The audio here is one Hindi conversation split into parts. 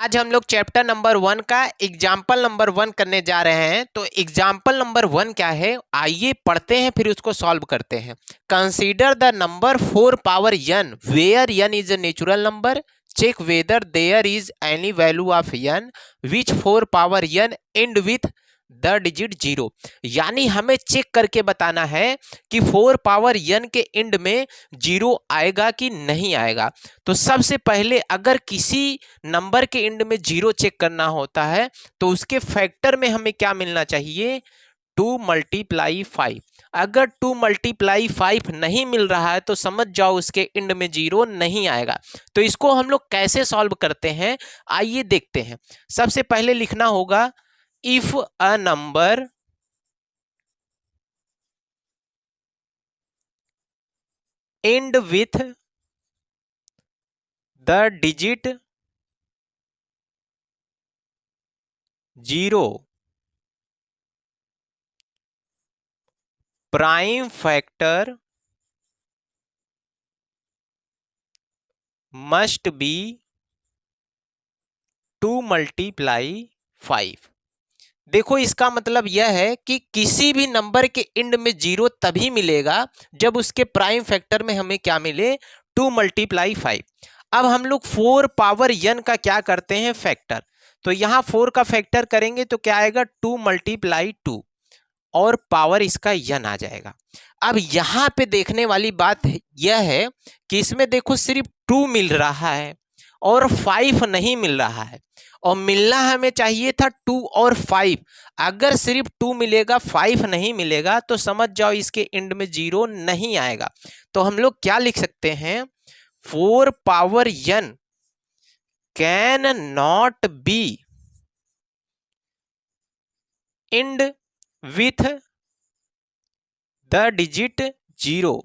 आज हम लोग चैप्टर नंबर 1 का एग्जाम्पल नंबर 1 करने जा रहे हैं। तो एग्जाम्पल नंबर 1 क्या है, आइए पढ़ते हैं फिर उसको सॉल्व करते हैं। Consider the number 4 power n where n is a natural number. Check whether there is any value of n which 4 power n end with the digit 0। यानी हमें चेक करके बताना है कि 4 पावर n के एंड में 0 आएगा कि नहीं आएगा। तो सबसे पहले अगर किसी नंबर के एंड में 0 चेक करना होता है तो उसके फैक्टर में हमें क्या मिलना चाहिए, 2 मल्टीप्लाई 5। अगर 2 मल्टीप्लाई 5 नहीं मिल रहा है तो समझ जाओ उसके एंड में 0 नहीं आएगा। तो इसको हम लोग कैसे सॉल्व करते हैं, आइए देखते हैं। सबसे पहले लिखना होगा if a number and with the digit 0 prime factor must be 2 multiply 5। देखो इसका मतलब यह है कि किसी भी नंबर के एंड में 0 तभी मिलेगा जब उसके प्राइम फैक्टर में हमें क्या मिले, 2 मल्टीप्लाई 5। अब हम लोग 4 पावर n का क्या करते हैं, फैक्टर। तो यहां 4 का फैक्टर करेंगे तो क्या आएगा, 2 मल्टीप्लाई 2 और पावर इसका n आ जाएगा। अब यहां पे देखने वाली बात यह है कि इसमें देखो सिर्फ 2 मिल रहा है और 5 नहीं मिल रहा है, और मिलना हमें चाहिए था 2 और 5। अगर सिर्फ 2 मिलेगा 5 नहीं मिलेगा तो समझ जाओ इसके एंड में 0 नहीं आएगा। तो हम लोग क्या लिख सकते हैं, 4 power n can not be and with the digit 0।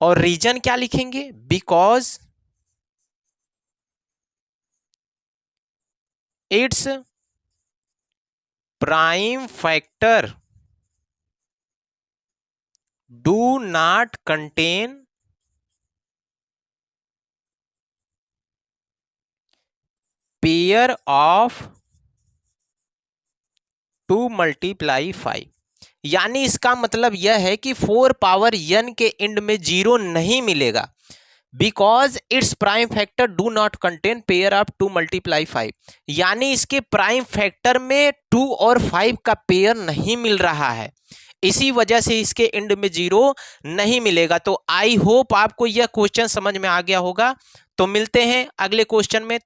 और रीजन क्या लिखेंगे, because its prime factor do not contain pair of 2 multiply 5। यानी इसका मतलब यह है कि 4 पावर n के एंड में 0 नहीं मिलेगा, because its prime factor do not contain pair of 2 multiply 5। यानी इसके प्राइम फैक्टर में 2 और 5 का पेयर नहीं मिल रहा है, इसी वजह से इसके एंड में 0 नहीं मिलेगा। तो आई होप आपको यह क्वेश्चन समझ में आ गया होगा। तो मिलते हैं अगले क्वेश्चन में,